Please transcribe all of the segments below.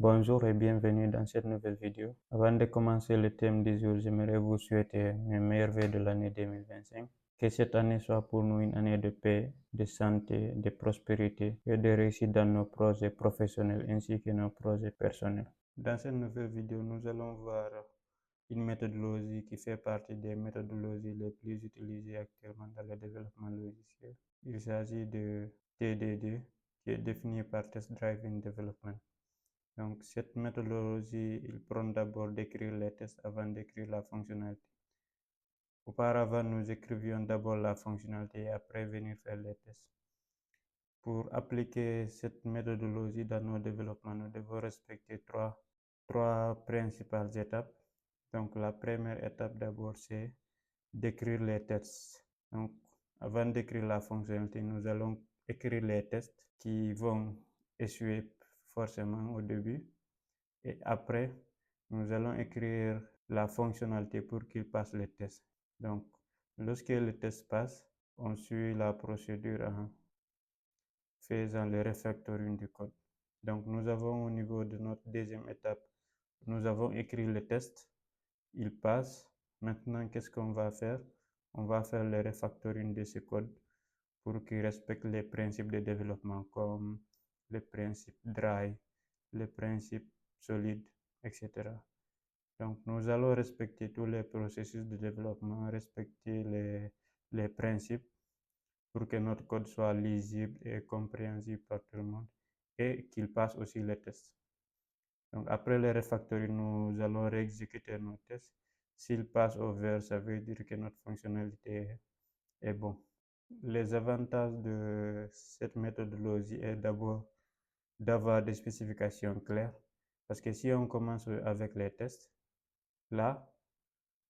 Bonjour et bienvenue dans cette nouvelle vidéo. Avant de commencer le thème du jour, j'aimerais vous souhaiter mes meilleurs vœux de l'année 2025. Que cette année soit pour nous une année de paix, de santé, de prospérité et de réussite dans nos projets professionnels ainsi que nos projets personnels. Dans cette nouvelle vidéo, nous allons voir une méthodologie qui fait partie des méthodologies les plus utilisées actuellement dans le développement logiciel. Il s'agit de TDD, qui est défini par Test Driven Development. Donc, cette méthodologie, il prend d'abord d'écrire les tests avant d'écrire la fonctionnalité. Auparavant, nous écrivions d'abord la fonctionnalité et après venir faire les tests. Pour appliquer cette méthodologie dans nos développements, nous devons respecter trois principales étapes. Donc, la première étape d'abord, c'est d'écrire les tests. Donc, avant d'écrire la fonctionnalité, nous allons écrire les tests qui vont échouer forcément au début. Et après, nous allons écrire la fonctionnalité pour qu'il passe le test. Donc, lorsque le test passe, on suit la procédure en faisant le refactoring du code. Donc, nous avons au niveau de notre deuxième étape, nous avons écrit le test, il passe. Maintenant, qu'est-ce qu'on va faire? On va faire le refactoring de ce code pour qu'il respecte les principes de développement comme le principe dry, le principe solide, etc. Donc, nous allons respecter tous les processus de développement, respecter les principes pour que notre code soit lisible et compréhensible par tout le monde et qu'il passe aussi les tests. Donc, après le refactoring, nous allons réexécuter nos tests. S'il passe au vert, ça veut dire que notre fonctionnalité est bon. Les avantages de cette méthodologie est d'abord d'avoir des spécifications claires. Parce que si on commence avec les tests, là,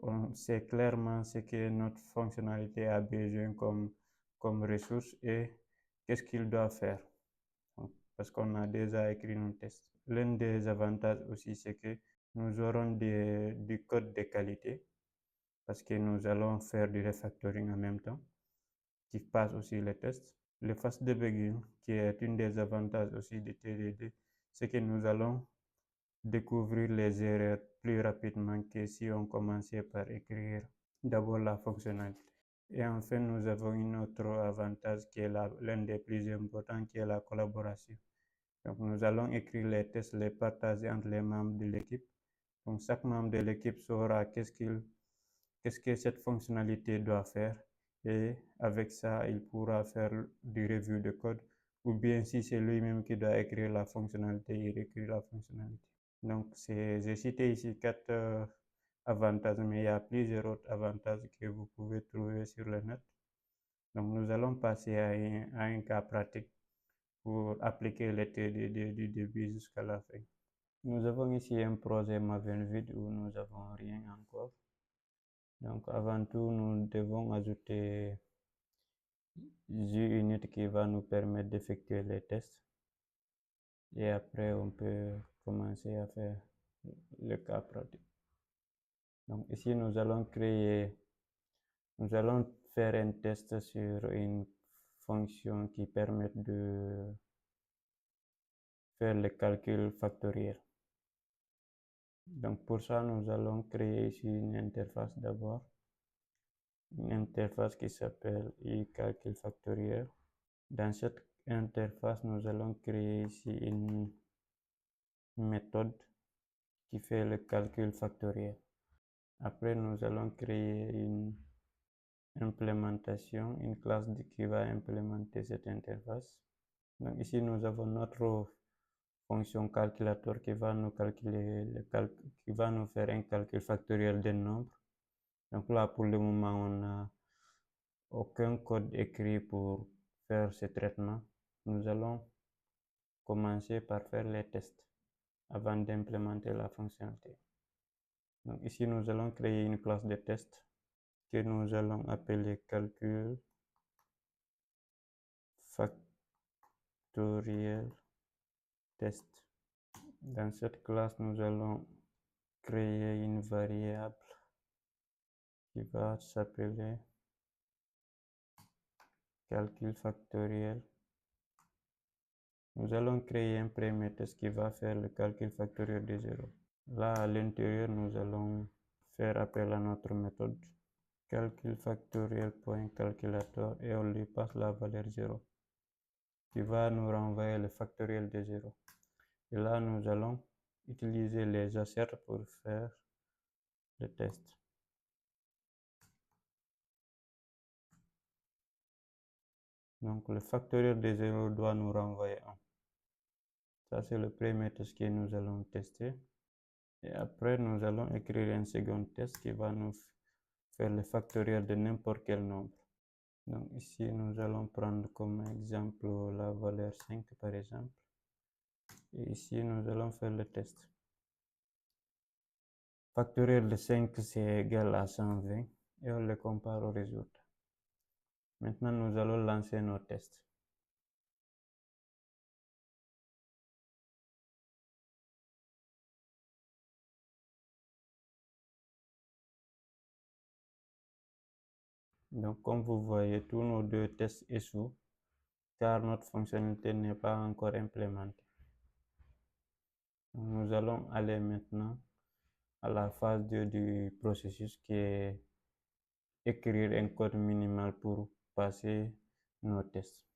on sait clairement ce que notre fonctionnalité a besoin comme ressource et qu'est-ce qu'il doit faire. Parce qu'on a déjà écrit nos tests. L'un des avantages aussi, c'est que nous aurons du code de qualité parce que nous allons faire du refactoring en même temps qui passe aussi les tests. Le fast debugging, qui est une des avantages aussi de TDD, c'est que nous allons découvrir les erreurs plus rapidement que si on commençait par écrire d'abord la fonctionnalité. Et enfin, nous avons un autre avantage qui est l'un des plus importants, qui est la collaboration. Donc, nous allons écrire les tests, les partager entre les membres de l'équipe. Donc, chaque membre de l'équipe saura qu'est-ce que cette fonctionnalité doit faire. Et avec ça, il pourra faire du review de code. Ou bien, si c'est lui-même qui doit écrire la fonctionnalité, il écrit la fonctionnalité. Donc, j'ai cité ici 4 avantages, mais il y a plusieurs autres avantages que vous pouvez trouver sur le net. Donc, nous allons passer à un cas pratique pour appliquer les TDD du début jusqu'à la fin. Nous avons ici un projet Mavenvide où nous n'avons rien encore. Donc, avant tout, nous devons ajouter JUnit qui va nous permettre d'effectuer les tests. Et après, on peut commencer à faire le cas pratique. Donc, ici, nous allons faire un test sur une fonction qui permet de faire le calcul factoriel. Donc, pour ça, nous allons créer ici une interface d'abord. Une interface qui s'appelle calcul factoriel. Dans cette interface, nous allons créer ici une méthode qui fait le calcul factoriel. Après, nous allons créer une implémentation, une classe qui va implémenter cette interface. Donc ici, nous avons notre fonction calculateur qui va nous calculer qui va nous faire un calcul factoriel d'un nombre. Donc là, pour le moment, on n'a aucun code écrit pour faire ce traitement. Nous allons commencer par faire les tests avant d'implémenter la fonctionnalité. Donc ici, nous allons créer une classe de test que nous allons appeler calcul factoriel test. Dans cette classe, nous allons créer une variable qui va s'appeler calcul factoriel Nous allons créer un premier test qui va faire le calcul factoriel des zéros. Là, à l'intérieur, nous allons faire appel à notre méthode calcul factoriel.calculator et on lui passe la valeur 0 qui va nous renvoyer le factoriel de 0. Et là, nous allons utiliser les asserts pour faire le test. Donc, le factoriel de 0 doit nous renvoyer 1. Ça, c'est le premier test que nous allons tester. Et après, nous allons écrire un second test qui va nous faire le factoriel de n'importe quel nombre. Donc ici, nous allons prendre comme exemple la valeur 5 par exemple. Et ici, nous allons faire le test. Factoriel de 5, c'est égal à 120 et on le compare au résultat. Maintenant, nous allons lancer nos tests. Donc, comme vous voyez, tous nos deux tests échouent car notre fonctionnalité n'est pas encore implémentée. Donc, nous allons aller maintenant à la phase 2 du processus qui est écrire un code minimal pour passer nos tests.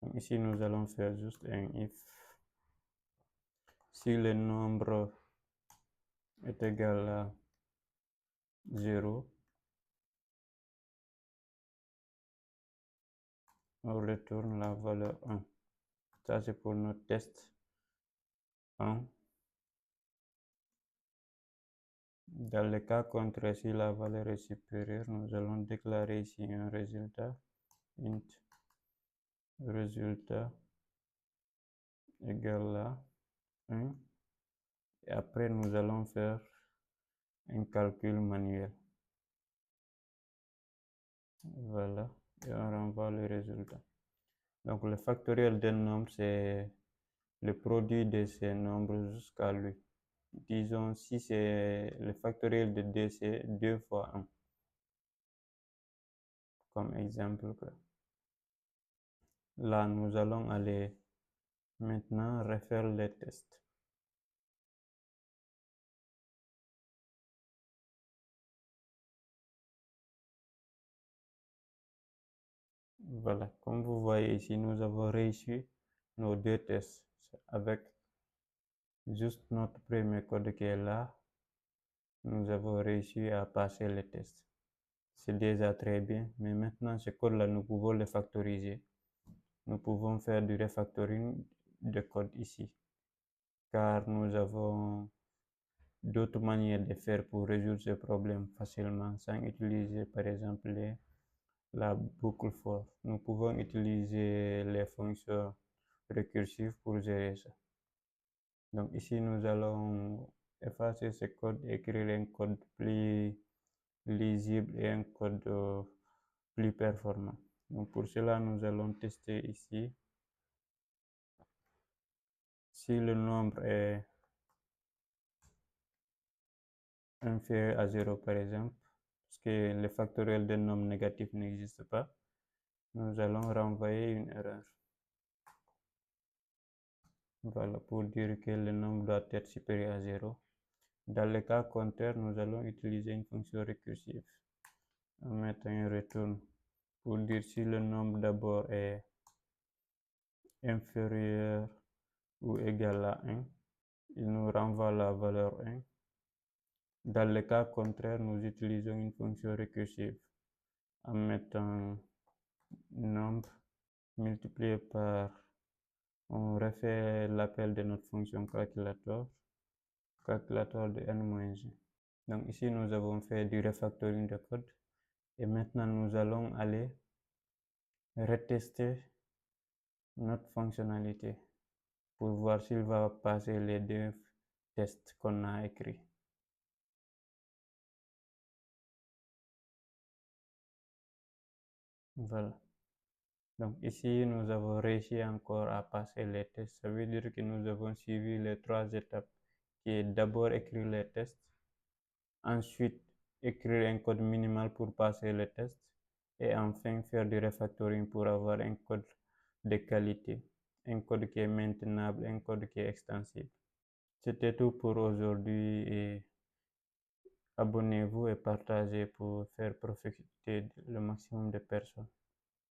Donc ici, nous allons faire juste un if. Si le nombre est égal à 0, on retourne la valeur 1. Ça, c'est pour notre test 1. Dans le cas contraire, si la valeur est supérieure, nous allons déclarer ici un résultat, int résultat égal à 1. Et après, nous allons faire un calcul manuel. Voilà, et on renvoie le résultat. Donc, le factoriel d'un nombre, c'est le produit de ces nombres jusqu'à lui. Disons, si c'est le factoriel de 2, c'est 2 fois 1. Comme exemple. Là, nous allons aller maintenant refaire les tests. Voilà, comme vous voyez ici, nous avons réussi nos deux tests avec juste notre premier code qui est là. Nous avons réussi à passer les tests. C'est déjà très bien, mais maintenant ce code-là, nous pouvons le factoriser. Nous pouvons faire du refactoring de code ici, car nous avons d'autres manières de faire pour résoudre ce problème facilement sans utiliser par exemple la boucle for. Nous pouvons utiliser les fonctions récursives pour gérer ça. Donc ici, nous allons effacer ce code, écrire un code plus lisible et un code plus performant. Donc pour cela, nous allons tester ici si le nombre est inférieur à 0 par exemple, parce que le factoriel d'un nombre négatif n'existe pas, nous allons renvoyer une erreur. Voilà, pour dire que le nombre doit être supérieur à 0. Dans le cas contraire, nous allons utiliser une fonction récursive en mettant un return pour dire si le nombre d'abord est inférieur ou égal à 1, il nous renvoie la valeur 1. Dans le cas contraire, nous utilisons une fonction récursive en mettant nombre multiplié par, on refait l'appel de notre fonction calculator de n-1. Donc ici, nous avons fait du refactoring de code et maintenant nous allons aller retester notre fonctionnalité pour voir s'il va passer les deux tests qu'on a écrits. Voilà. Donc ici, nous avons réussi encore à passer les tests. Ça veut dire que nous avons suivi les 3 étapes, qui est d'abord écrire les tests, ensuite écrire un code minimal pour passer les tests, et enfin faire du refactoring pour avoir un code de qualité, un code qui est maintenable, un code qui est extensible. C'était tout pour aujourd'hui et abonnez-vous et partagez pour faire profiter le maximum de personnes.